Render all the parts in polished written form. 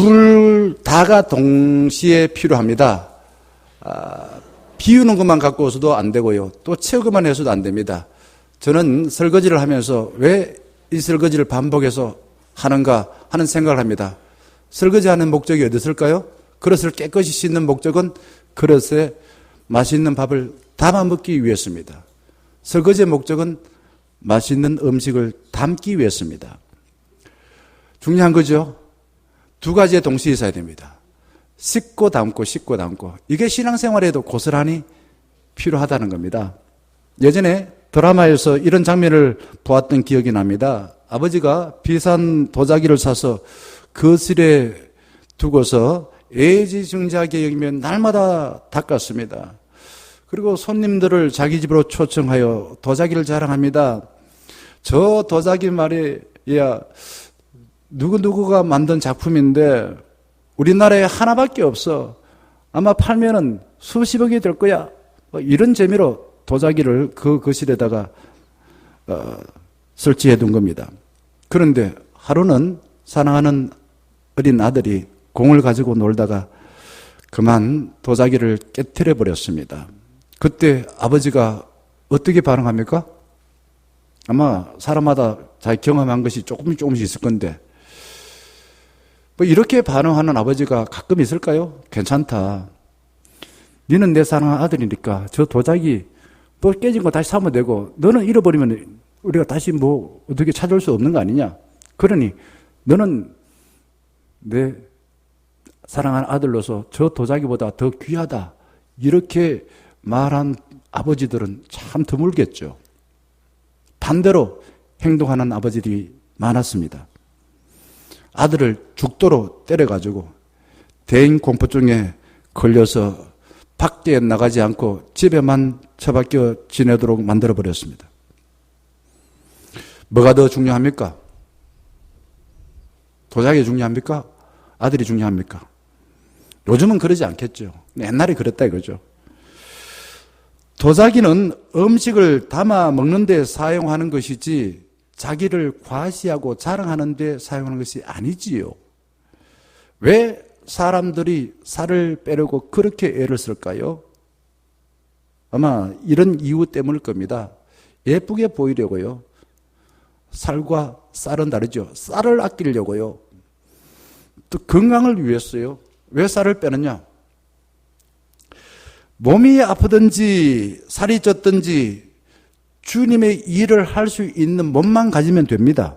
둘 다가 동시에 필요합니다. 비우는 것만 갖고 오서도 안 되고요. 또 채우기만 해서도 안 됩니다. 저는 설거지를 하면서 왜 이 설거지를 반복해서 하는가 하는 생각을 합니다. 설거지하는 목적이 어디 있을까요? 그릇을 깨끗이 씻는 목적은 그릇에 맛있는 밥을 담아 먹기 위해서입니다. 설거지의 목적은 맛있는 음식을 담기 위해서입니다. 중요한 거죠. 두 가지에 동시에 있어야 됩니다. 씻고 담고 씻고 담고. 이게 신앙생활에도 고스란히 필요하다는 겁니다. 예전에 드라마에서 이런 장면을 보았던 기억이 납니다. 아버지가 비싼 도자기를 사서 거실에 두고서 애지중지하게 여기면 날마다 닦았습니다. 그리고 손님들을 자기 집으로 초청하여 도자기를 자랑합니다. 저 도자기 말이야 누구누구가 만든 작품인데 우리나라에 하나밖에 없어. 아마 팔면은 수십억이 될 거야. 이런 재미로 도자기를 그 거실에다가 설치해 둔 겁니다. 그런데 하루는 사랑하는 어린 아들이 공을 가지고 놀다가 그만 도자기를 깨트려 버렸습니다. 그때 아버지가 어떻게 반응합니까? 아마 사람마다 자기 경험한 것이 조금씩 있을 건데 뭐 이렇게 반응하는 아버지가 가끔 있을까요? 괜찮다. 너는 내 사랑하는 아들이니까 저 도자기 또 깨진 거 다시 사면 되고 너는 잃어버리면 우리가 다시 뭐 어떻게 찾을 수 없는 거 아니냐. 그러니 너는 내 사랑하는 아들로서 저 도자기보다 더 귀하다. 이렇게 말한 아버지들은 참 드물겠죠. 반대로 행동하는 아버지들이 많았습니다. 아들을 죽도록 때려가지고 대인 공포증에 걸려서 밖에 나가지 않고 집에만 처박혀 지내도록 만들어버렸습니다. 뭐가 더 중요합니까? 도자기 중요합니까? 아들이 중요합니까? 요즘은 그러지 않겠죠. 옛날에 그랬다 이거죠. 도자기는 음식을 담아 먹는 데 사용하는 것이지 자기를 과시하고 자랑하는 데 사용하는 것이 아니지요. 왜 사람들이 살을 빼려고 그렇게 애를 쓸까요? 아마 이런 이유 때문일 겁니다. 예쁘게 보이려고요. 살과 쌀은 다르죠. 쌀을 아끼려고요. 또 건강을 위해서요. 왜 쌀을 빼느냐? 몸이 아프든지 살이 쪘든지 주님의 일을 할 수 있는 몸만 가지면 됩니다.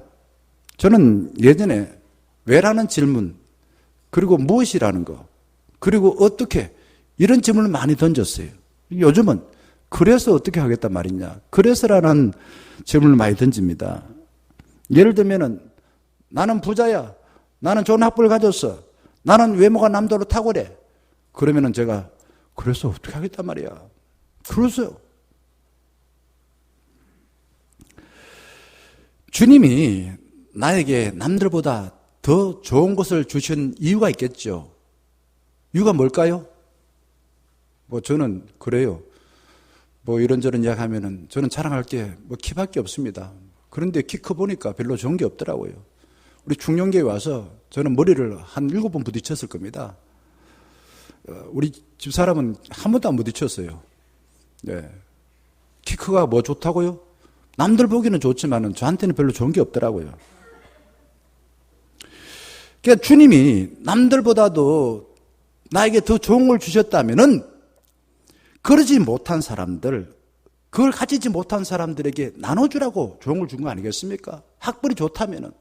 저는 예전에 왜라는 질문, 그리고 무엇이라는 거, 그리고 어떻게 이런 질문을 많이 던졌어요. 요즘은 그래서 어떻게 하겠단 말이냐. 그래서라는 질문을 많이 던집니다. 예를 들면은 나는 부자야. 나는 좋은 학벌을 가졌어. 나는 외모가 남들로 탁월해. 그러면은 제가 그래서 어떻게 하겠단 말이야. 그러세요. 주님이 나에게 남들보다 더 좋은 것을 주신 이유가 있겠죠. 이유가 뭘까요? 뭐 저는 그래요. 뭐 이런저런 이야기 하면은 저는 자랑할 게 뭐 키밖에 없습니다. 그런데 키 커 보니까 별로 좋은 게 없더라고요. 우리 중년교회 와서 저는 머리를 한 7번 부딪혔을 겁니다. 우리 집사람은 한 번도 안 부딪혔어요. 네. 키 크가 뭐 좋다고요? 남들 보기는 좋지만은 저한테는 별로 좋은 게 없더라고요. 그러니까 주님이 남들보다도 나에게 더 좋은 걸 주셨다면은 그러지 못한 사람들, 그걸 가지지 못한 사람들에게 나눠주라고 좋은 걸 준 거 아니겠습니까? 학벌이 좋다면은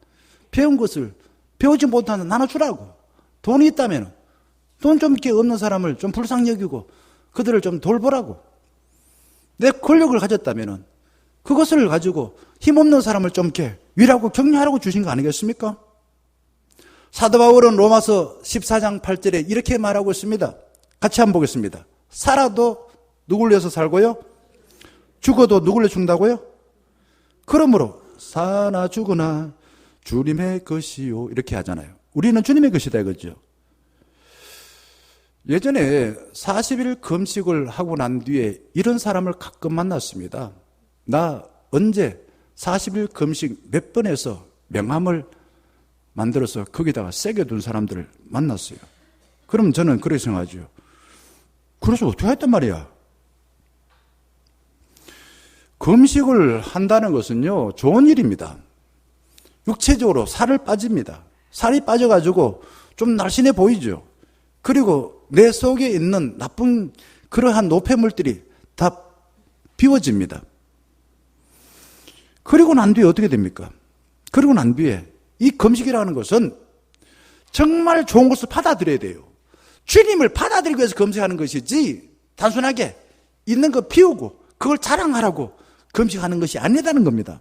배운 것을 배우지 못하는 나눠주라고. 돈이 있다면은 돈 좀 이렇게 없는 사람을 좀 불쌍히 여기고 그들을 좀 돌보라고. 내 권력을 가졌다면은 그것을 가지고 힘없는 사람을 좀 이렇게 위로하고 격려하라고 주신 거 아니겠습니까? 사도 바울은 로마서 14장 8절에 이렇게 말하고 있습니다. 같이 한번 보겠습니다. 살아도 누굴 위해서 살고요? 죽어도 누굴 위해 죽는다고요? 그러므로 사나 죽으나 주님의 것이요. 이렇게 하잖아요. 우리는 주님의 것이다 이거죠. 예전에 40일 금식을 하고 난 뒤에 이런 사람을 가끔 만났습니다. 나 언제 40일 금식 몇 번 해서 명함을 만들어서 거기다가 세게 둔 사람들을 만났어요. 그럼 저는 그렇게 생각하죠. 그래서 어떻게 했단 말이야? 금식을 한다는 것은요, 좋은 일입니다. 육체적으로 살을 빠집니다. 살이 빠져가지고 좀 날씬해 보이죠. 그리고 내 속에 있는 나쁜 그러한 노폐물들이 다 비워집니다. 그리고 난 뒤에 어떻게 됩니까? 그리고 난 뒤에 이 금식이라는 것은 정말 좋은 것을 받아들여야 돼요. 주님을 받아들이기 위해서 금식하는 것이지 단순하게 있는 거 피우고 그걸 자랑하라고 금식하는 것이 아니다는 겁니다.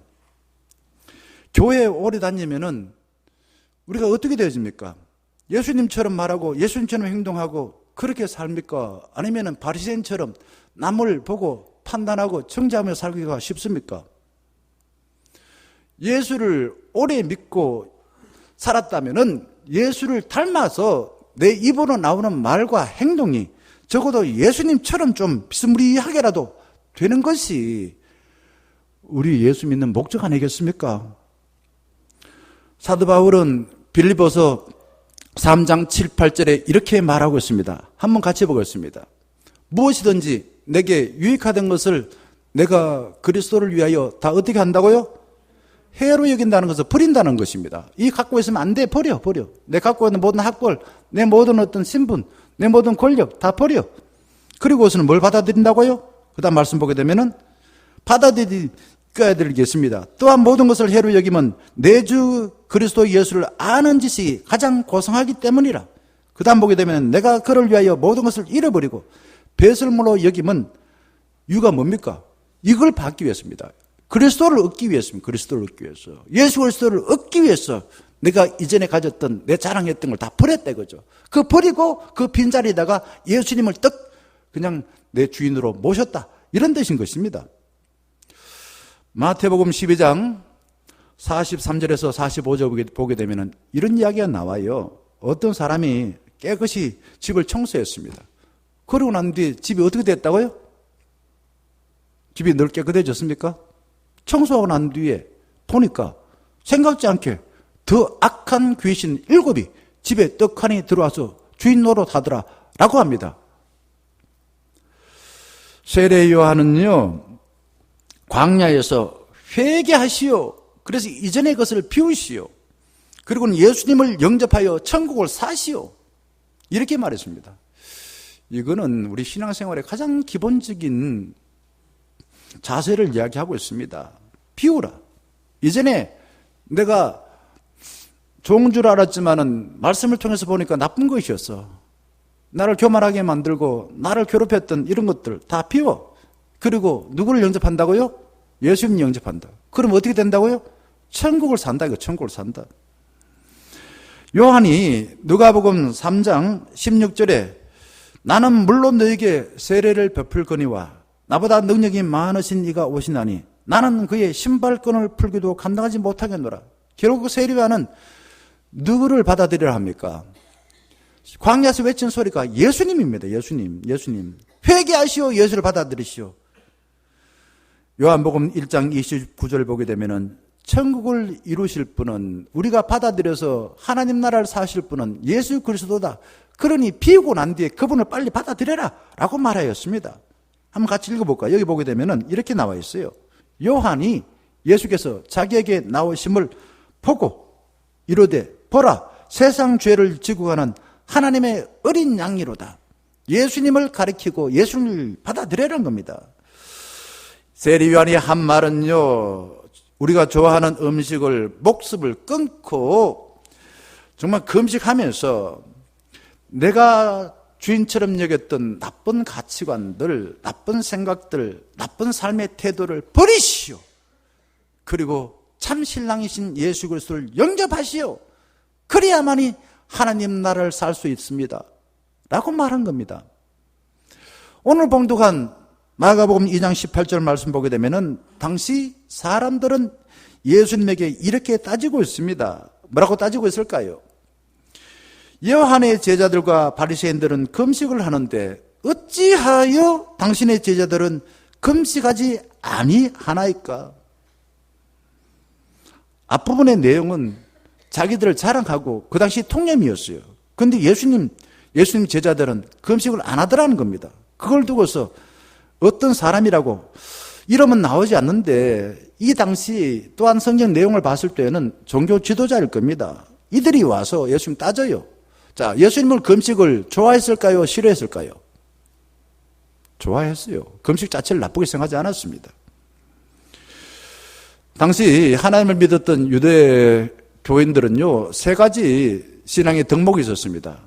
교회에 오래 다니면은 우리가 어떻게 되어집니까? 예수님처럼 말하고 예수님처럼 행동하고 그렇게 삽니까? 아니면은 바리새인처럼 남을 보고 판단하고 정죄하며 살기가 쉽습니까? 예수를 오래 믿고 살았다면은 예수를 닮아서 내 입으로 나오는 말과 행동이 적어도 예수님처럼 좀 비스무리하게라도 되는 것이 우리 예수 믿는 목적 아니겠습니까? 사도 바울은 빌립보서 3장 7, 8절에 이렇게 말하고 있습니다. 한번 같이 보겠습니다. 무엇이든지 내게 유익하던 것을 내가 그리스도를 위하여 다 어떻게 한다고요? 해로 여긴다는 것은 버린다는 것입니다. 이 갖고 있으면 안 돼. 버려. 내 갖고 있는 모든 학벌, 내 모든 어떤 신분, 내 모든 권력 다 버려. 그리고서는 뭘 받아들인다고요? 그 다음 말씀 보게 되면은 받아들여야 되겠습니다. 또한 모든 것을 해로 여기면 내 주 그리스도 예수를 아는 지식이 가장 고상하기 때문이라. 그 다음 보게 되면 내가 그를 위하여 모든 것을 잃어버리고 배설물로 여기면 이유가 뭡니까? 이걸 받기 위해서입니다. 그리스도를 얻기 위해서입니다. 그리스도를 얻기 위해서. 예수 그리스도를 얻기 위해서 내가 이전에 가졌던 내 자랑했던 걸 다 버렸다 이거죠. 그 버리고 그 빈자리에다가 예수님을 떡 그냥 내 주인으로 모셨다. 이런 뜻인 것입니다. 마태복음 12장 43절에서 45절 보게 되면 이런 이야기가 나와요. 어떤 사람이 깨끗이 집을 청소했습니다. 그러고 난 뒤에 집이 어떻게 됐다고요? 집이 늘 깨끗해졌습니까? 청소하고 난 뒤에 보니까 생각지 않게 더 악한 귀신 7이 집에 떡하니 들어와서 주인 노릇하더라 라고 합니다. 세례 요한은요, 광야에서 회개하시오. 그래서 이전의 것을 비우시오. 그리고는 예수님을 영접하여 천국을 사시오. 이렇게 말했습니다. 이거는 우리 신앙생활의 가장 기본적인 자세를 이야기하고 있습니다. 비우라. 이전에 내가 좋은 줄 알았지만은 말씀을 통해서 보니까 나쁜 것이었어. 나를 교만하게 만들고 나를 괴롭혔던 이런 것들 다 비워. 그리고 누구를 영접한다고요? 예수님 영접한다. 그럼 어떻게 된다고요? 천국을 산다. 이거 천국을 산다. 요한이 누가복음 3장 16절에 나는 물론 너에게 세례를 베풀거니와 나보다 능력이 많으신 이가 오시나니 나는 그의 신발끈을 풀기도 감당하지 못하겠노라. 결국 세례 요한은 누구를 받아들여야 합니까? 광야에서 외친 소리가 예수님입니다. 예수님. 회개하시오. 예수를 받아들이시오. 요한복음 1장 29절 보게 되면은 천국을 이루실 분은 우리가 받아들여서 하나님 나라를 사실 분은 예수 그리스도다. 그러니 비우고 난 뒤에 그분을 빨리 받아들여라 라고 말하였습니다. 한번 같이 읽어볼까요? 여기 보게 되면은 이렇게 나와 있어요. 요한이 예수께서 자기에게 나오심을 보고 이르되 보라 세상 죄를 지고 가는 하나님의 어린 양이로다. 예수님을 가리키고 예수님을 받아들여라는 겁니다. 세례 요한이 한 말은요, 우리가 좋아하는 음식을 목습을 끊고 정말 금식하면서 내가 주인처럼 여겼던 나쁜 가치관들, 나쁜 생각들, 나쁜 삶의 태도를 버리시오. 그리고 참 신랑이신 예수 그리스도를 영접하시오. 그래야만이 하나님 나라를 살 수 있습니다. 라고 말한 겁니다. 오늘 봉독한 마가복음 2장 18절 말씀 보게 되면은 당시 사람들은 예수님에게 이렇게 따지고 있습니다. 뭐라고 따지고 있을까요? 요한의 제자들과 바리새인들은 금식을 하는데 어찌하여 당신의 제자들은 금식하지 아니하나이까? 앞부분의 내용은 자기들을 자랑하고 그 당시 통념이었어요. 그런데 예수님 제자들은 금식을 안 하더라는 겁니다. 그걸 두고서 어떤 사람이라고 이름은 나오지 않는데 이 당시 또한 성경 내용을 봤을 때는 종교 지도자일 겁니다. 이들이 와서 예수님 따져요. 자, 예수님을 금식을 좋아했을까요? 싫어했을까요? 좋아했어요. 금식 자체를 나쁘게 생각하지 않았습니다. 당시 하나님을 믿었던 유대 교인들은요, 세 가지 신앙의 덕목이 있었습니다.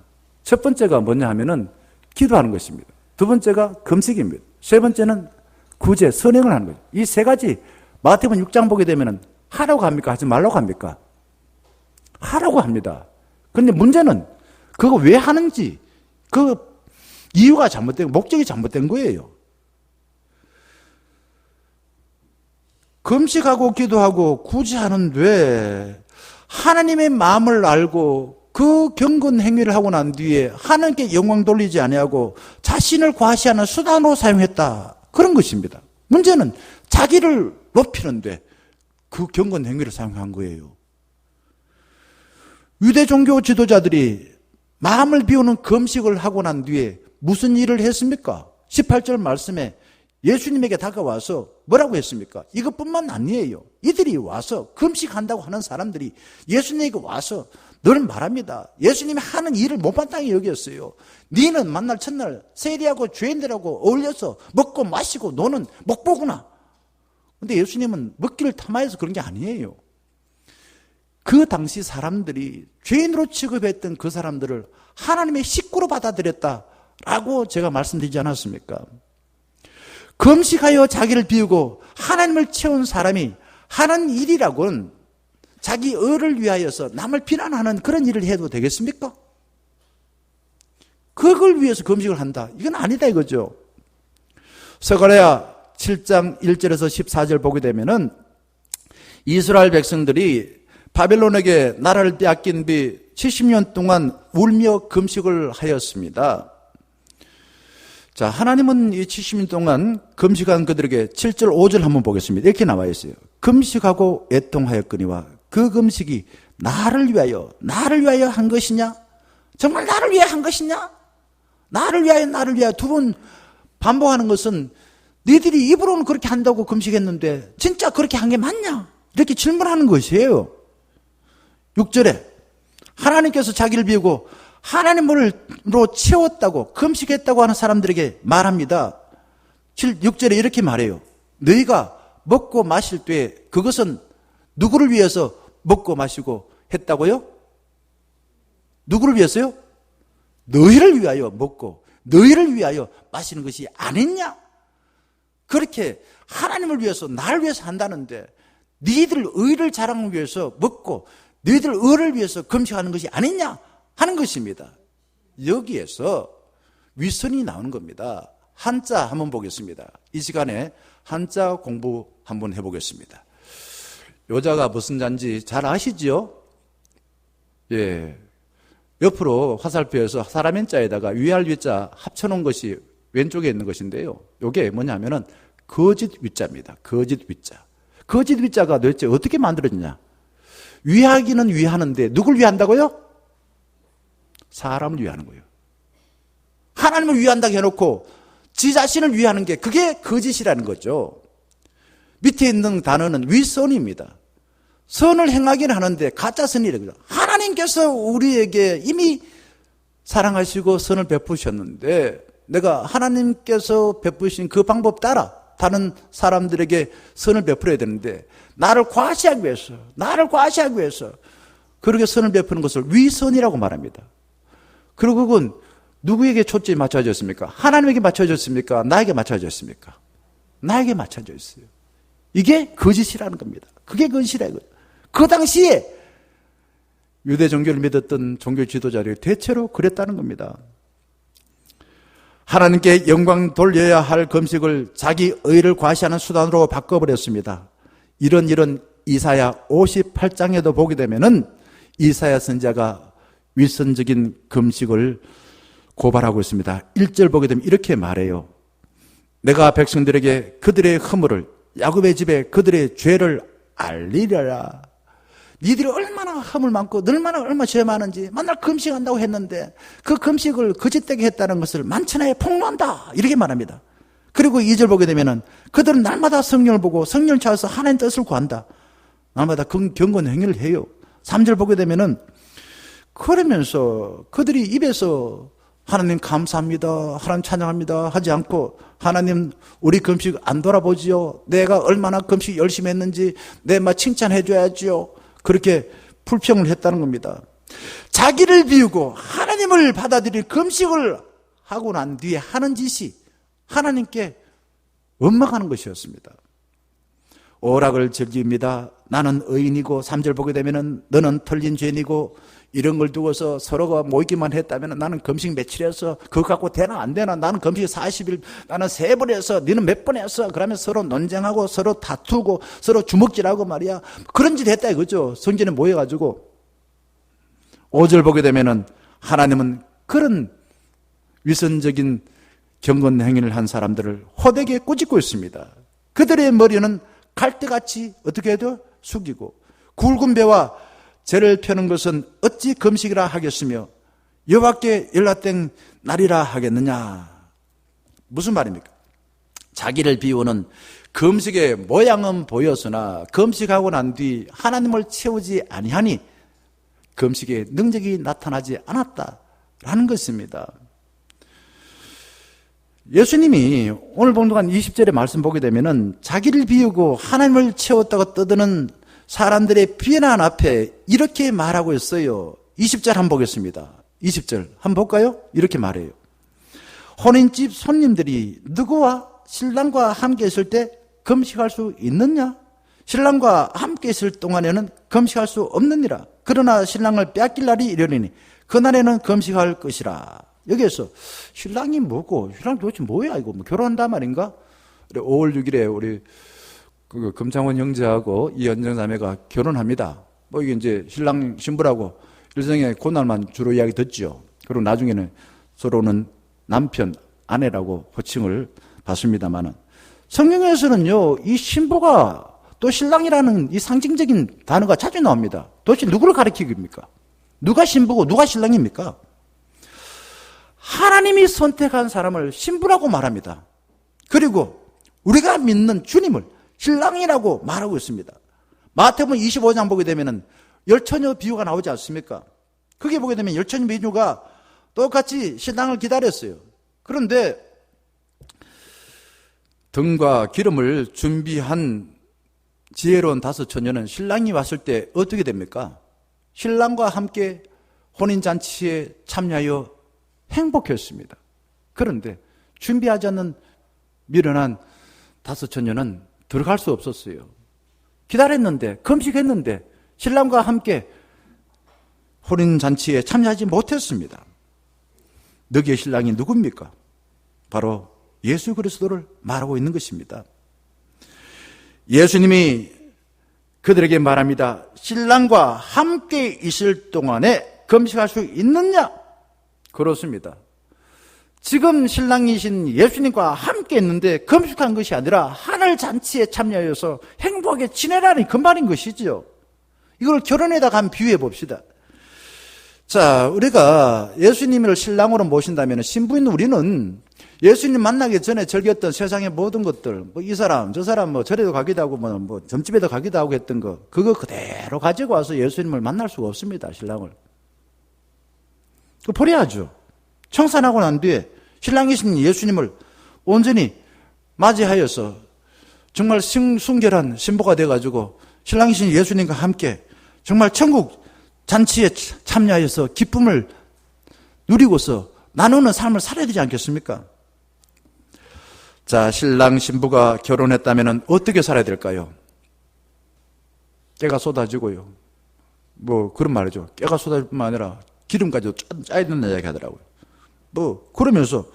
첫 번째가 뭐냐 하면은 기도하는 것입니다. 두 번째가 금식입니다. 세 번째는 구제, 선행을 하는 거죠. 이 세 가지 마태복음 6장 보게 되면은 하라고 합니까? 하지 말라고 합니까? 하라고 합니다. 그런데 문제는 그거 왜 하는지 그 이유가 잘못된, 목적이 잘못된 거예요. 금식하고 기도하고 구제하는데 하나님의 마음을 알고 그 경건 행위를 하고 난 뒤에 하나님께 영광 돌리지 아니하고 자신을 과시하는 수단으로 사용했다. 그런 것입니다. 문제는 자기를 높이는데 그 경건 행위를 사용한 거예요. 유대 종교 지도자들이 마음을 비우는 금식을 하고 난 뒤에 무슨 일을 했습니까? 18절 말씀에 예수님에게 다가와서 뭐라고 했습니까? 이것뿐만 아니에요. 이들이 와서 금식한다고 하는 사람들이 예수님에게 와서 너는 말합니다. 예수님이 하는 일을 못마땅히 여겼어요. 너는 만날 첫날 세리하고 죄인들하고 어울려서 먹고 마시고 너는 먹보구나. 그런데 예수님은 먹기를 탐하여서 그런 게 아니에요. 그 당시 사람들이 죄인으로 취급했던 그 사람들을 하나님의 식구로 받아들였다라고 제가 말씀드리지 않았습니까? 금식하여 자기를 비우고 하나님을 채운 사람이 하는 일이라고는 자기 의를 위하여서 남을 비난하는 그런 일을 해도 되겠습니까? 그걸 위해서 금식을 한다. 이건 아니다 이거죠. 스가랴 7장 1절에서 14절 보게 되면은 이스라엘 백성들이 바벨론에게 나라를 빼앗긴 뒤 70년 동안 울며 금식을 하였습니다. 자, 하나님은 이 70년 동안 금식한 그들에게 7절 5절 한번 보겠습니다. 이렇게 나와 있어요. 금식하고 애통하였거니와 그 금식이 나를 위하여 한 것이냐? 정말 나를 위해 한 것이냐? 나를 위하여 두 번 반복하는 것은 너희들이 입으로는 그렇게 한다고 금식했는데 진짜 그렇게 한 게 맞냐? 이렇게 질문하는 것이에요. 6절에 하나님께서 자기를 비우고 하나님으로 채웠다고 금식했다고 하는 사람들에게 말합니다. 6절에 이렇게 말해요. 너희가 먹고 마실 때 그것은 누구를 위해서 먹고 마시고 했다고요? 누구를 위해서요? 너희를 위하여 먹고 너희를 위하여 마시는 것이 아니냐? 그렇게 하나님을 위해서 나를 위해서 한다는데 너희들 의를 자랑하기 위해서 먹고 너희들 의를 위해서 금식하는 것이 아니냐 하는 것입니다. 여기에서 위선이 나오는 겁니다. 한자 한번 보겠습니다. 이 시간에 한자 공부 한번 해보겠습니다. 요자가 무슨 자인지 잘 아시죠? 예. 옆으로 화살표에서 사람인 자에다가 위할 위자 합쳐놓은 것이 왼쪽에 있는 것인데요. 이게 뭐냐면은 거짓 위자입니다. 거짓 위자. 거짓 위자가 도대체 어떻게 만들어지냐? 위하기는 위하는데 누굴 위한다고요? 사람을 위하는 거예요. 하나님을 위한다고 해놓고 지 자신을 위하는 게 그게 거짓이라는 거죠. 밑에 있는 단어는 위선입니다. 선을 행하기는 하는데 가짜 선이라고요. 하나님께서 우리에게 이미 사랑하시고 선을 베푸셨는데 내가 하나님께서 베푸신 그 방법 따라 다른 사람들에게 선을 베풀어야 되는데 나를 과시하기 위해서 그렇게 선을 베푸는 것을 위선이라고 말합니다. 그리고 그건 누구에게 초점이 맞춰졌습니까? 하나님에게 맞춰졌습니까? 나에게 맞춰졌습니까? 나에게 맞춰져 있어요. 이게 거짓이라는 겁니다. 그게 거짓이라는 거예요. 그 당시에 유대 종교를 믿었던 종교 지도자들이 대체로 그랬다는 겁니다. 하나님께 영광 돌려야 할 금식을 자기 의를 과시하는 수단으로 바꿔버렸습니다. 이런 이사야 58장에도 보게 되면은 이사야 선지자가 위선적인 금식을 고발하고 있습니다. 1절 보게 되면 이렇게 말해요. 내가 백성들에게 그들의 허물을 야곱의 집에 그들의 죄를 알리려라. 니들이 얼마나 허물 많고 얼마나 죄 많은지 맨날 금식한다고 했는데 그 금식을 거짓되게 했다는 것을 만천하에 폭로한다 이렇게 말합니다. 그리고 2절 보게 되면은 그들은 날마다 성령을 보고 성령을 찾아서 하나님 뜻을 구한다. 날마다 경건 행위를 해요. 3절 보게 되면은 그러면서 그들이 입에서 하나님 감사합니다, 하나님 찬양합니다 하지 않고 하나님 우리 금식 안 돌아보지요, 내가 얼마나 금식 열심히 했는지 내 말 칭찬해 줘야지요, 그렇게 불평을 했다는 겁니다. 자기를 비우고 하나님을 받아들일 금식을 하고 난 뒤에 하는 짓이 하나님께 원망하는 것이었습니다. 오락을 즐깁니다. 나는 의인이고 3절 보게 되면은 너는 털린 죄인이고 이런 걸 두고서 서로가 모이기만 했다면 나는 금식 며칠 해서 그거 갖고 되나 안 되나, 나는 금식 40일 나는 3번 해서 너는 몇 번 했어, 그러면 서로 논쟁하고 서로 다투고 서로 주먹질하고 말이야, 그런 짓 했다 이거죠. 성전에 모여가지고 5절 보게 되면은 하나님은 그런 위선적인 경건 행위를 한 사람들을 호되게 꾸짖고 있습니다. 그들의 머리는 갈대같이 어떻게 해도 숙이고 굵은 배와 죄를 펴는 것은 어찌 금식이라 하겠으며 여호와께 연락된 날이라 하겠느냐. 무슨 말입니까? 자기를 비우는 금식의 모양은 보였으나 금식하고 난 뒤 하나님을 채우지 아니하니 금식의 능력이 나타나지 않았다라는 것입니다. 예수님이 오늘 본동안 20절의 말씀 보게 되면은 자기를 비우고 하나님을 채웠다고 떠드는 사람들의 비난 앞에 이렇게 말하고 있어요. 20절 한번 보겠습니다. 20절 한번 볼까요? 이렇게 말해요. 혼인집 손님들이 누구와 신랑과 함께 있을 때 금식할 수 있느냐? 신랑과 함께 있을 동안에는 금식할 수 없느니라. 그러나 신랑을 빼앗길 날이 이르리니 그날에는 금식할 것이라. 여기에서 신랑이 뭐고, 신랑 도대체 뭐야 이거, 뭐 결혼한단 말인가? 5월 6일에 우리 금창원 형제하고 이현정 자매가 결혼합니다. 뭐 이게 이제 신랑 신부라고 일생에 그날만 주로 이야기 듣죠. 그리고 나중에는 서로는 남편, 아내라고 호칭을 받습니다만은 성경에서는요, 이 신부가 또 신랑이라는 이 상징적인 단어가 자주 나옵니다. 도대체 누구를 가리킵니까? 누가 신부고 누가 신랑입니까? 하나님이 선택한 사람을 신부라고 말합니다. 그리고 우리가 믿는 주님을 신랑이라고 말하고 있습니다. 마태복음 25장 보게 되면은 열처녀 비유가 나오지 않습니까? 거기에 보게 되면 열처녀 비유가 똑같이 신랑을 기다렸어요. 그런데 등과 기름을 준비한 지혜로운 5처녀는 신랑이 왔을 때 어떻게 됩니까? 신랑과 함께 혼인잔치에 참여하여 행복했습니다. 그런데 준비하지 않는 미련한 5처녀는 들어갈 수 없었어요. 기다렸는데, 금식했는데 신랑과 함께 혼인잔치에 참여하지 못했습니다. 너희의 신랑이 누굽니까? 바로 예수 그리스도를 말하고 있는 것입니다. 예수님이 그들에게 말합니다. 신랑과 함께 있을 동안에 금식할 수 있느냐? 그렇습니다. 지금 신랑이신 예수님과 함께 있는데 금식한 것이 아니라 하늘 잔치에 참여해서 행복하게 지내라는 그 말인 것이죠. 이걸 결혼에다가 한번 비유해 봅시다. 자, 우리가 예수님을 신랑으로 모신다면 신부인 우리는 예수님 만나기 전에 즐겼던 세상의 모든 것들, 뭐 이 사람, 저 사람, 뭐 절에도 가기도 하고, 뭐 점집에도 가기도 하고 했던 거, 그거 그대로 가지고 와서 예수님을 만날 수가 없습니다, 신랑을. 그 버려야죠. 청산하고 난 뒤에 신랑이신 예수님을 온전히 맞이하여서 정말 순결한 신부가 돼가지고 신랑이신 예수님과 함께 정말 천국 잔치에 참여하여서 기쁨을 누리고서 나누는 삶을 살아야 되지 않겠습니까? 자, 신랑 신부가 결혼했다면 어떻게 살아야 될까요? 깨가 쏟아지고요. 뭐 그런 말이죠. 깨가 쏟아질 뿐만 아니라 기름까지 짜야 된다는 이야기 하더라고요. 뭐 그러면서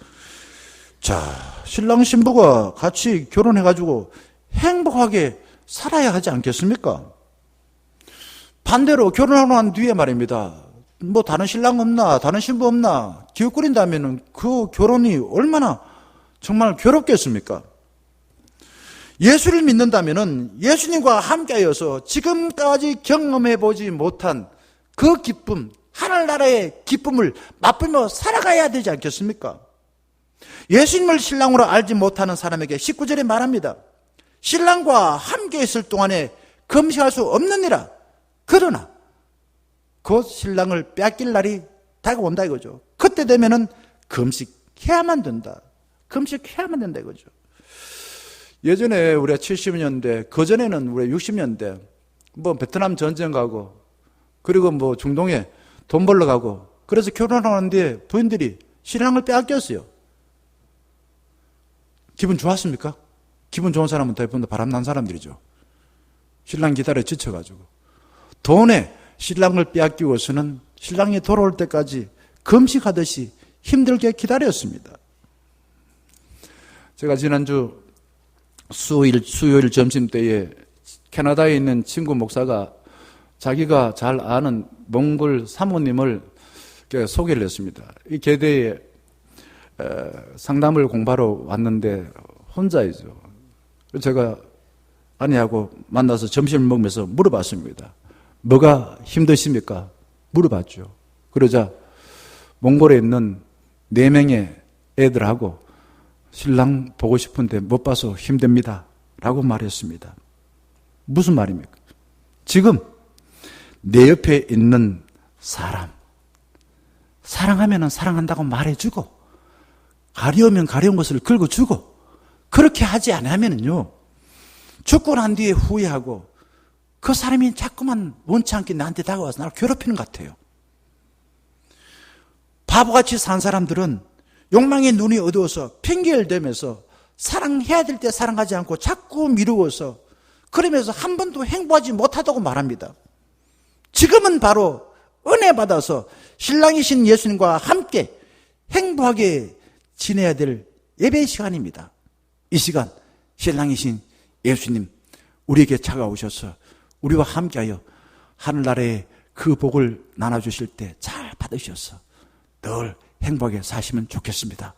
자, 신랑 신부가 같이 결혼해가지고 행복하게 살아야 하지 않겠습니까? 반대로 결혼하고 난 뒤에 말입니다. 뭐 다른 신랑 없나, 다른 신부 없나 기웃거린다면은 그 결혼이 얼마나 정말 괴롭겠습니까? 예수를 믿는다면은 예수님과 함께하여서 지금까지 경험해보지 못한 그 기쁨, 하늘나라의 기쁨을 맛보며 살아가야 되지 않겠습니까? 예수님을 신랑으로 알지 못하는 사람에게 19절에 말합니다. 신랑과 함께 있을 동안에 금식할 수 없느니라. 그러나 곧 신랑을 빼앗길 날이 다가온다 이거죠. 그때 되면은 금식해야만 된다. 금식해야만 된다 이거죠. 예전에 우리가 70년대, 그전에는 우리 60년대, 뭐 베트남 전쟁 가고, 그리고 뭐 중동에 돈 벌러 가고, 그래서 결혼하는데 부인들이 신랑을 빼앗겼어요. 기분 좋았습니까? 기분 좋은 사람은 대부분 바람난 사람들이죠. 신랑 기다려 지쳐가지고. 돈에 신랑을 빼앗기고서는 신랑이 돌아올 때까지 금식하듯이 힘들게 기다렸습니다. 제가 지난주 수요일 점심때에 캐나다에 있는 친구 목사가 자기가 잘 아는 몽골 사모님을 소개를 했습니다. 이 계대에 상담을 공부하러 왔는데 혼자이죠. 제가 아내하고 만나서 점심을 먹으면서 물어봤습니다. 뭐가 힘드십니까? 물어봤죠. 그러자 몽골에 있는 4명의 애들하고 신랑 보고 싶은데 못 봐서 힘듭니다. 라고 말했습니다. 무슨 말입니까? 지금 내 옆에 있는 사람, 사랑하면 사랑한다고 말해주고, 가려우면 가려운 것을 긁어주고, 그렇게 하지 않으면요, 죽고 난 뒤에 후회하고, 그 사람이 자꾸만 원치 않게 나한테 다가와서 나를 괴롭히는 것 같아요. 바보같이 산 사람들은 욕망의 눈이 어두워서 핑계를 대면서 사랑해야 될 때 사랑하지 않고 자꾸 미루어서 그러면서 한 번도 행복하지 못하다고 말합니다. 지금은 바로 은혜 받아서 신랑이신 예수님과 함께 행복하게 지내야 될 예배 시간입니다. 이 시간 신랑이신 예수님 우리에게 찾아오셔서 우리와 함께하여 하늘나라의 그 복을 나눠주실 때 잘 받으셔서 늘 행복하게 사시면 좋겠습니다.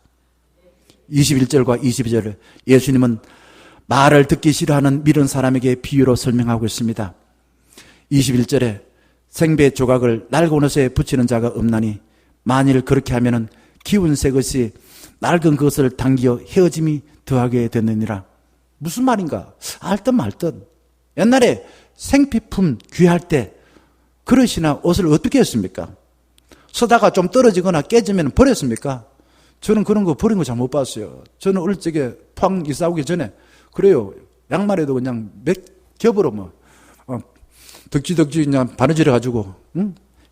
21절과 22절을 예수님은 말을 듣기 싫어하는 미련 사람에게 비유로 설명하고 있습니다. 21절에 생배 조각을 낡은 옷에 붙이는 자가 없나니 만일 그렇게 하면은 기운 새 것이 낡은 것을 당겨 헤어짐이 더하게 되느니라. 무슨 말인가? 알듯 말듯. 옛날에 생필품 귀할 때 그릇이나 옷을 어떻게 했습니까? 서다가 좀 떨어지거나 깨지면 버렸습니까? 저는 그런 거 버린 거 잘 못 봤어요. 저는 어릴 적에 포항 이사 오기 전에 그래요. 양말에도 그냥 몇 겹으로 뭐 덕지덕지 그냥 바느질해 가지고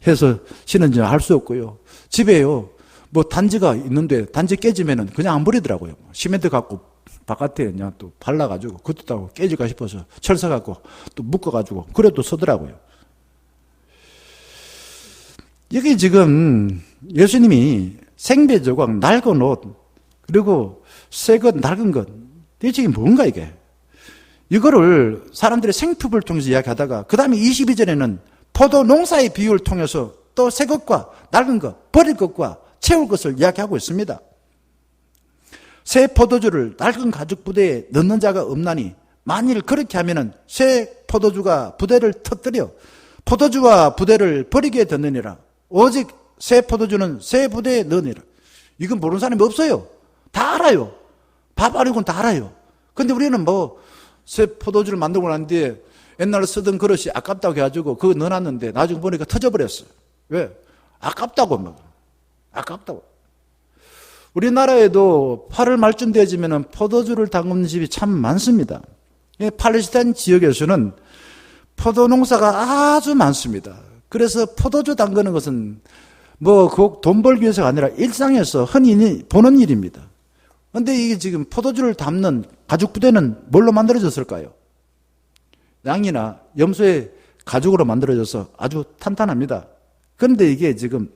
해서 신은지 알 수 없고요. 집에요. 뭐 단지가 있는데 단지 깨지면은 그냥 안 버리더라고요. 시멘트 갖고 바깥에 그냥 또 발라가지고 그것도 따고 깨질까 싶어서 철사 갖고 또 묶어가지고 그래도 서더라고요. 여기 지금 예수님이 생배 조각, 낡은 옷, 그리고 새 것, 낡은 것, 대체 이게 뭔가 이게? 이거를 사람들의 생투를 통해서 이야기하다가 그 다음에 22절에는 포도 농사의 비유를 통해서 또 새 것과 낡은 것, 버릴 것과 채울 것을 이야기하고 있습니다. 새 포도주를 낡은 가죽 부대에 넣는 자가 없나니 만일 그렇게 하면은 새 포도주가 부대를 터뜨려 포도주와 부대를 버리게 되느니라. 오직 새 포도주는 새 부대에 넣으니라. 이건 모르는 사람이 없어요. 다 알아요. 밥 아니고는 다 알아요. 근데 우리는 뭐 새 포도주를 만들고 난 뒤에 옛날에 쓰던 그릇이 아깝다고 해가지고 그거 넣어놨는데 나중에 보니까 터져버렸어요. 왜? 아깝다고 막. 아깝다고. 우리나라에도 8월 말쯤 되어지면 포도주를 담그는 집이 참 많습니다. 팔레스타인 지역에서는 포도 농사가 아주 많습니다. 그래서 포도주 담그는 것은 뭐 돈 벌기 위해서가 아니라 일상에서 흔히 보는 일입니다. 그런데 이게 지금 포도주를 담는 가죽 부대는 뭘로 만들어졌을까요? 양이나 염소의 가죽으로 만들어져서 아주 탄탄합니다. 그런데 이게 지금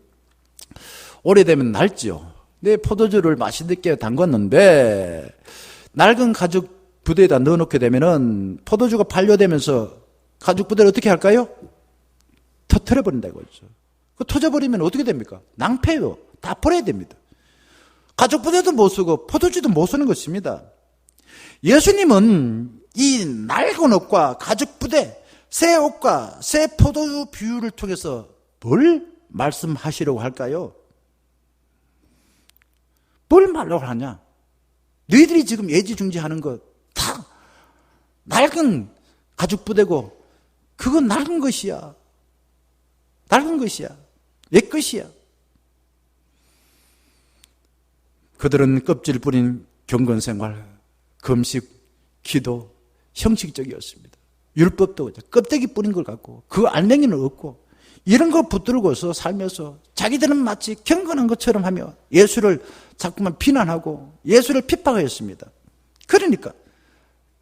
오래되면 낡지요. 내 포도주를 맛있게 담궜는데 낡은 가죽 부대에다 넣어놓게 되면은 포도주가 반려되면서 가죽 부대를 어떻게 할까요? 터트려버린다 이거죠. 그 터져버리면 어떻게 됩니까? 낭패요. 다 버려야 됩니다. 가죽 부대도 못 쓰고 포도주도 못 쓰는 것입니다. 예수님은 이 낡은 옷과 가죽 부대, 새 옷과 새 포도주 비유를 통해서 뭘 말씀하시려고 할까요? 뭘 말하려고 하냐? 너희들이 지금 애지중지하는 거 다 낡은 가죽 부대고 그건 낡은 것이야. 낡은 것이야. 옛 것이야. 그들은 껍질 뿌린 경건생활, 금식, 기도, 형식적이었습니다. 율법도 껍데기 뿌린 걸 갖고 그 알맹이는 없고 이런 거 붙들고서 살면서 자기들은 마치 경건한 것처럼 하며 예수를 자꾸만 비난하고 예수를 핍박하였습니다. 그러니까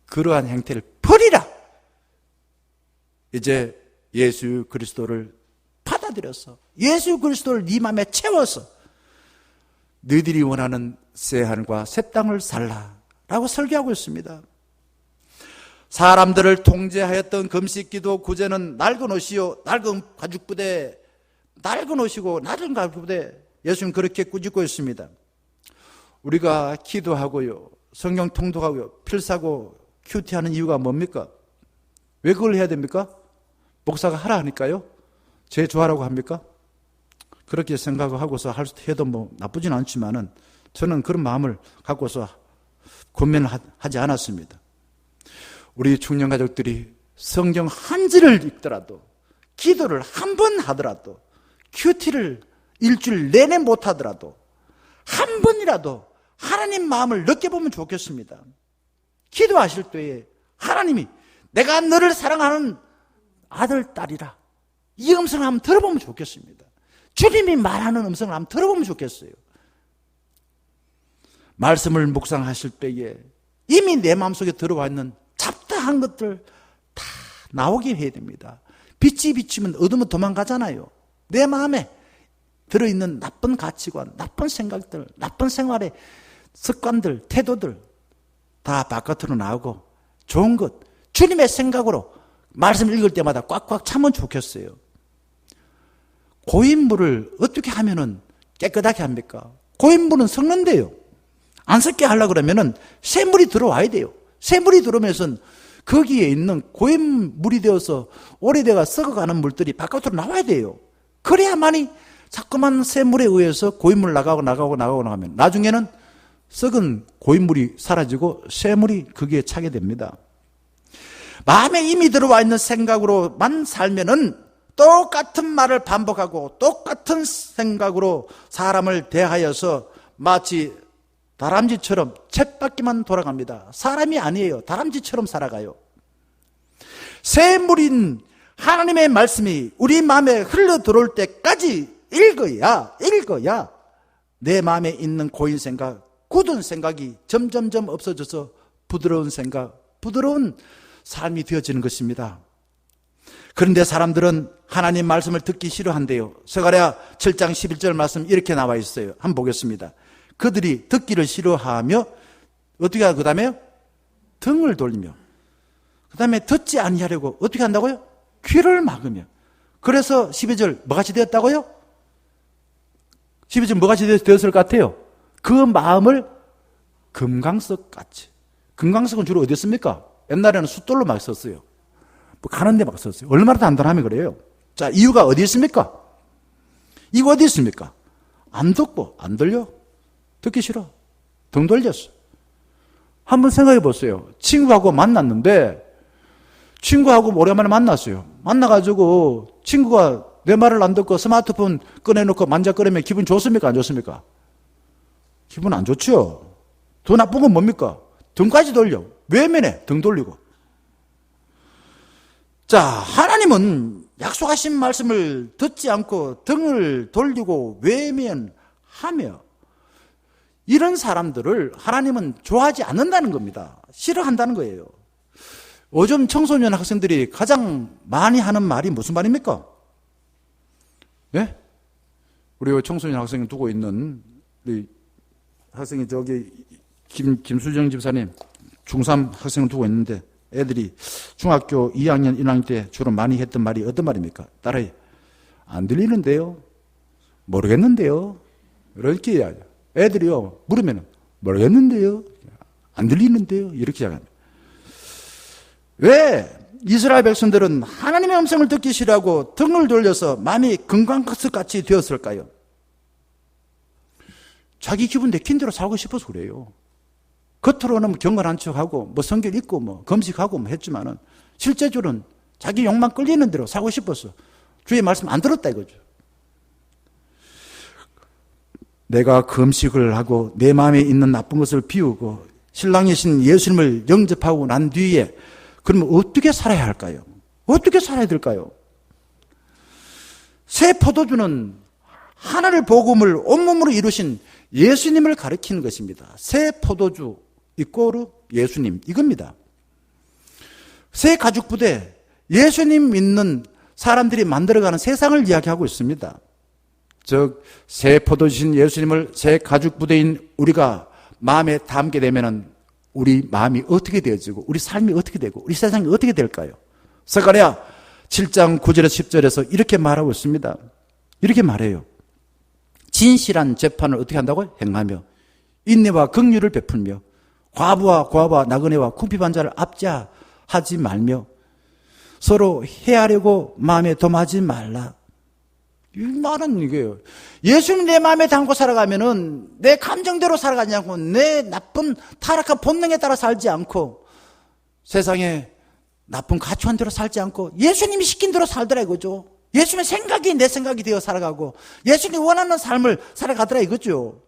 그러한 행태를 버리라. 이제 예수 그리스도를 받아들여서 예수 그리스도를 네 마음에 채워서 너희들이 원하는 새 하늘과 새 땅을 살라라고 설교하고 있습니다. 사람들을 통제하였던 금식기도 구제는 낡은 옷이요 낡은 가죽부대, 낡은 옷이고 낡은 가죽부대, 예수님 그렇게 꾸짖고 있습니다. 우리가 기도하고요 성경 통독하고요 필사고 큐티하는 이유가 뭡니까? 왜 그걸 해야 됩니까? 목사가 하라 하니까요? 제 좋아라고 합니까? 그렇게 생각하고서 해도 뭐 나쁘진 않지만은 저는 그런 마음을 갖고서 고민을 하지 않았습니다. 우리 청년 가족들이 성경 한 절을 읽더라도 기도를 한 번 하더라도 큐티를 일주일 내내 못 하더라도 한 번이라도 하나님 마음을 느껴보면 좋겠습니다. 기도하실 때에 하나님이 내가 너를 사랑하는 아들, 딸이라 이 음성을 한번 들어보면 좋겠습니다. 주님이 말하는 음성을 한번 들어보면 좋겠어요. 말씀을 묵상하실 때에 이미 내 마음속에 들어와 있는 잡다한 것들 다 나오게 해야 됩니다. 빛이 비치면 어둠은 도망가잖아요. 내 마음에 들어있는 나쁜 가치관, 나쁜 생각들, 나쁜 생활의 습관들, 태도들 다 바깥으로 나오고 좋은 것, 주님의 생각으로 말씀 읽을 때마다 꽉꽉 차면 좋겠어요. 고인물을 어떻게 하면은 깨끗하게 합니까? 고인물은 썩는데요. 안 썩게 하려고 그러면은 새물이 들어와야 돼요. 새물이 들어오면서 거기에 있는 고인물이 되어서 오래돼가 썩어가는 물들이 바깥으로 나와야 돼요. 그래야만이 자꾸만 새물에 의해서 고인물 나가면 나중에는 썩은 고인물이 사라지고 새물이 거기에 차게 됩니다. 마음에 이미 들어와 있는 생각으로만 살면은 똑같은 말을 반복하고 똑같은 생각으로 사람을 대하여서 마치 다람쥐처럼 쳇바퀴만 돌아갑니다. 사람이 아니에요. 다람쥐처럼 살아가요. 새물인 하나님의 말씀이 우리 마음에 흘러 들어올 때까지 읽어야 내 마음에 있는 고인 생각, 굳은 생각이 점점점 없어져서 부드러운 생각, 부드러운 삶이 되어지는 것입니다. 그런데 사람들은 하나님 말씀을 듣기 싫어한대요. 스가랴 7장 11절 말씀 이렇게 나와 있어요. 한번 보겠습니다. 그들이 듣기를 싫어하며 어떻게 하고 그 다음에요? 등을 돌리며 그 다음에 듣지 아니하려고 어떻게 한다고요? 귀를 막으며. 그래서 12절 뭐같이 되었다고요? 12절 뭐같이 되었을 것 같아요? 그 마음을 금강석같이. 금강석은 주로 어디 씁니까? 옛날에는 숫돌로 막 썼어요. 뭐 가는 데 막 썼어요. 얼마나 단단하면 그래요. 자, 이유가 어디 있습니까? 이거 어디 있습니까? 안 듣고 안 들려. 듣기 싫어. 등 돌렸어. 한번 생각해 보세요. 친구하고 만났는데 친구하고 오랜만에 만났어요. 만나가지고 친구가 내 말을 안 듣고 스마트폰 꺼내놓고 만작거리면 기분 좋습니까? 안 좋습니까? 기분 안 좋죠. 더 나쁜 건 뭡니까? 등까지 돌려. 외면해. 등 돌리고. 자, 하나님은 약속하신 말씀을 듣지 않고 등을 돌리고 외면하며 이런 사람들을 하나님은 좋아하지 않는다는 겁니다. 싫어한다는 거예요. 요즘 청소년 학생들이 가장 많이 하는 말이 무슨 말입니까? 예? 우리 청소년 학생 두고 있는 우리 학생이 저기 김수정 집사님 중3 학생을 두고 있는데 애들이 중학교 2학년, 1학년 때 주로 많이 했던 말이 어떤 말입니까? 따라해. 안 들리는데요? 모르겠는데요? 이렇게 이야기해요. 애들이요, 물으면 모르겠는데요? 안 들리는데요? 이렇게 이야기합니다. 왜 이스라엘 백성들은 하나님의 음성을 듣기 싫어하고 등을 돌려서 마음이 금강석같이 되었을까요? 자기 기분 내킨 대로 살고 싶어서 그래요. 겉으로는 경건한 척하고 뭐 성경 읽고 뭐 금식하고 뭐 했지만은 실제적으로는 자기 욕망 끌리는 대로 살고 싶어서 주의 말씀 안 들었다 이거죠. 내가 금식을 하고 내 마음에 있는 나쁜 것을 비우고 신랑이신 예수님을 영접하고 난 뒤에 그러면 어떻게 살아야 할까요? 어떻게 살아야 될까요? 새 포도주는 하나를 복음을 온몸으로 이루신 예수님을 가리키는 것입니다. 새 포도주 이꼬르 예수님 이겁니다. 새 가죽 부대 예수님 믿는 사람들이 만들어가는 세상을 이야기하고 있습니다. 즉 새 포도주신 예수님을 새 가죽 부대인 우리가 마음에 담게 되면은 우리 마음이 어떻게 되어지고 우리 삶이 어떻게 되고 우리 세상이 어떻게 될까요? 스가랴 7장 9절에서 10절에서 이렇게 말하고 있습니다. 이렇게 말해요. 진실한 재판을 어떻게 한다고? 행하며 인내와 긍휼을 베풀며 과부와 나그네와 궁핍한 자를 압제하지 말며 서로 해하려고 마음에 dom하지 말라. 이 말은 이거예요. 예수님 내 마음에 담고 살아가면은 내 감정대로 살아가지 않고 내 나쁜 타락한 본능에 따라 살지 않고 세상에 나쁜 가치관대로 살지 않고 예수님이 시킨 대로 살더라 이거죠. 예수님의 생각이 내 생각이 되어 살아가고 예수님이 원하는 삶을 살아가더라 이거죠.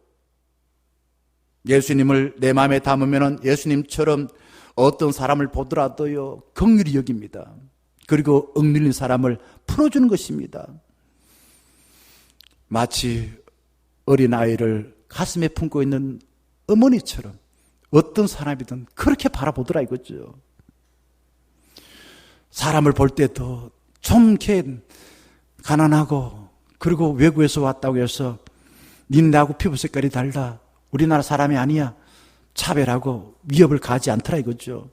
예수님을 내 마음에 담으면은 예수님처럼 어떤 사람을 보더라도요 긍휼히 여깁니다. 그리고 억눌린 사람을 풀어주는 것입니다. 마치 어린아이를 가슴에 품고 있는 어머니처럼 어떤 사람이든 그렇게 바라보더라 이거죠. 사람을 볼 때도 좀 이렇게 가난하고 그리고 외국에서 왔다고 해서 닌 나하고 피부 색깔이 달라 우리나라 사람이 아니야 차별하고 위협을 가하지 않더라 이거죠.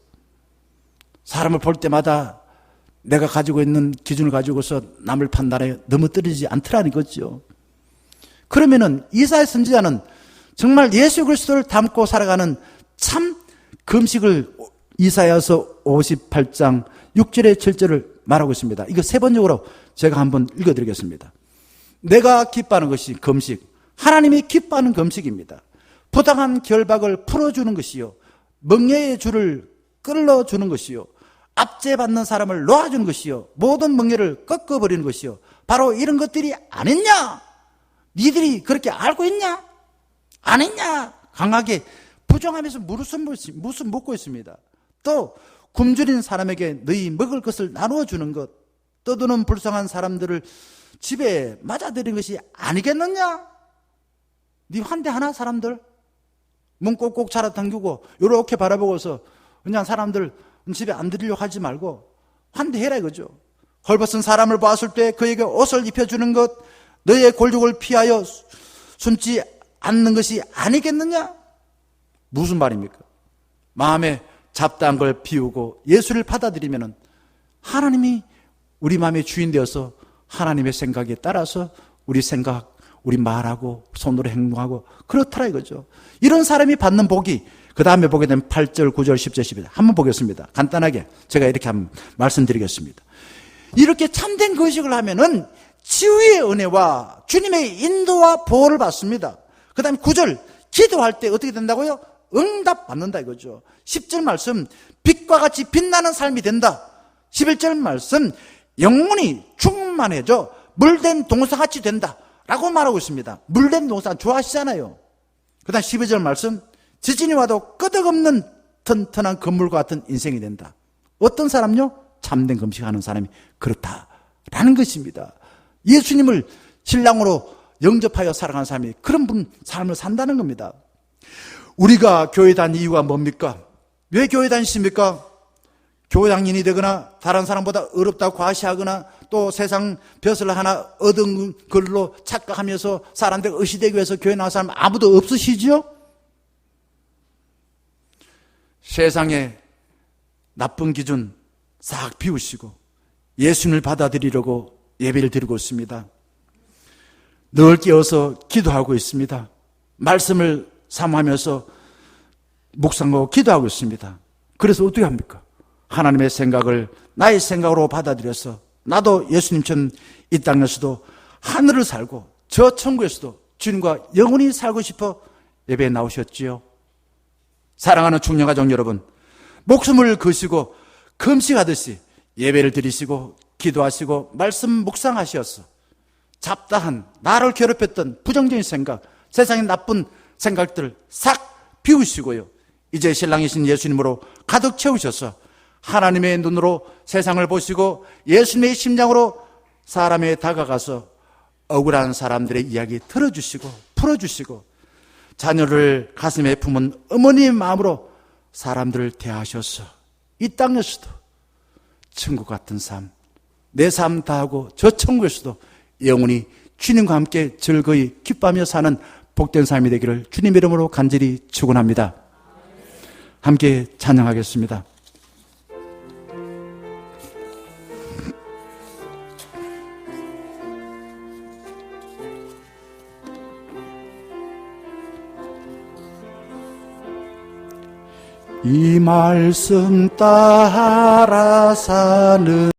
사람을 볼 때마다 내가 가지고 있는 기준을 가지고서 남을 판단해 넘어뜨리지 않더라는 거죠. 그러면은 이사야 선지자는 정말 예수 그리스도를 담고 살아가는 참 금식을 이사야서 58장 6절에 7절을 말하고 있습니다. 이거 세 번역으로 제가 한번 읽어드리겠습니다. 내가 기뻐하는 것이 금식, 하나님이 기뻐하는 금식입니다. 부당한 결박을 풀어주는 것이요, 멍에의 줄을 끌어주는 것이요, 압제받는 사람을 놓아주는 것이요, 모든 멍에를 꺾어버리는 것이요, 바로 이런 것들이 아니냐? 니들이 그렇게 알고 있냐? 안 했냐? 강하게 부정하면서 무슨 묻고 있습니다. 또 굶주린 사람에게 너희 먹을 것을 나누어 주는 것, 떠드는 불쌍한 사람들을 집에 맞아들인 것이 아니겠느냐? 네 환대하나 사람들? 문 꼭꼭 잡아당기고 이렇게 바라보고서 그냥 사람들 집에 안 들이려고 하지 말고 환대해라 이거죠. 헐벗은 사람을 봤을 때 그에게 옷을 입혀주는 것, 너의 골격을 피하여 숨지 않는 것이 아니겠느냐? 무슨 말입니까? 마음에 잡다한 걸 비우고 예수를 받아들이면은 하나님이 우리 마음의 주인 되어서 하나님의 생각에 따라서 우리 생각, 우리 말하고 손으로 행동하고 그렇더라 이거죠. 이런 사람이 받는 복이 그 다음에 보게 되면 8절, 9절, 10절, 11절 한번 보겠습니다. 간단하게 제가 이렇게 한번 말씀드리겠습니다. 이렇게 참된 금식을 하면은 치유의 은혜와 주님의 인도와 보호를 받습니다. 그 다음에 9절 기도할 때 어떻게 된다고요? 응답 받는다 이거죠. 10절 말씀 빛과 같이 빛나는 삶이 된다. 11절 말씀 영혼이 충만해져 물된 동사같이 된다 라고 말하고 있습니다. 물된 동사 좋아하시잖아요. 그 다음 12절 말씀 지진이 와도 끄덕없는 튼튼한 건물과 같은 인생이 된다. 어떤 사람요? 참된 금식하는 사람이 그렇다라는 것입니다. 예수님을 신랑으로 영접하여 살아가는 사람이 그런 삶을 산다는 겁니다. 우리가 교회 다닌 이유가 뭡니까? 왜 교회 다니십니까? 교장인이 되거나 다른 사람보다 어렵다고 과시하거나 또 세상 벼슬 하나 얻은 걸로 착각하면서 사람들 의시되기 위해서 교회 나온 사람 아무도 없으시죠? 세상에 나쁜 기준 싹 비우시고 예수님을 받아들이려고 예배를 드리고 있습니다. 늘 깨어서 기도하고 있습니다. 말씀을 사모하면서 묵상하고 기도하고 있습니다. 그래서 어떻게 합니까? 하나님의 생각을 나의 생각으로 받아들여서 나도 예수님처럼 이 땅에서도 하늘을 살고 저 천국에서도 주님과 영원히 살고 싶어 예배에 나오셨지요. 사랑하는 중년가족 여러분, 목숨을 거시고 금식하듯이 예배를 드리시고 기도하시고 말씀 묵상하시었어. 잡다한 나를 괴롭혔던 부정적인 생각, 세상의 나쁜 생각들을 싹 비우시고요, 이제 신랑이신 예수님으로 가득 채우셔서 하나님의 눈으로 세상을 보시고 예수님의 심장으로 사람에 다가가서 억울한 사람들의 이야기 들어주시고 풀어주시고 자녀를 가슴에 품은 어머니의 마음으로 사람들을 대하셔서 이 땅에서도 천국 같은 삶, 내 삶 다하고 저 천국에서도 영원히 주님과 함께 즐거이 기뻐하며 사는 복된 삶이 되기를 주님 이름으로 간절히 축원합니다. 함께 찬양하겠습니다. 이 말씀 따라 사는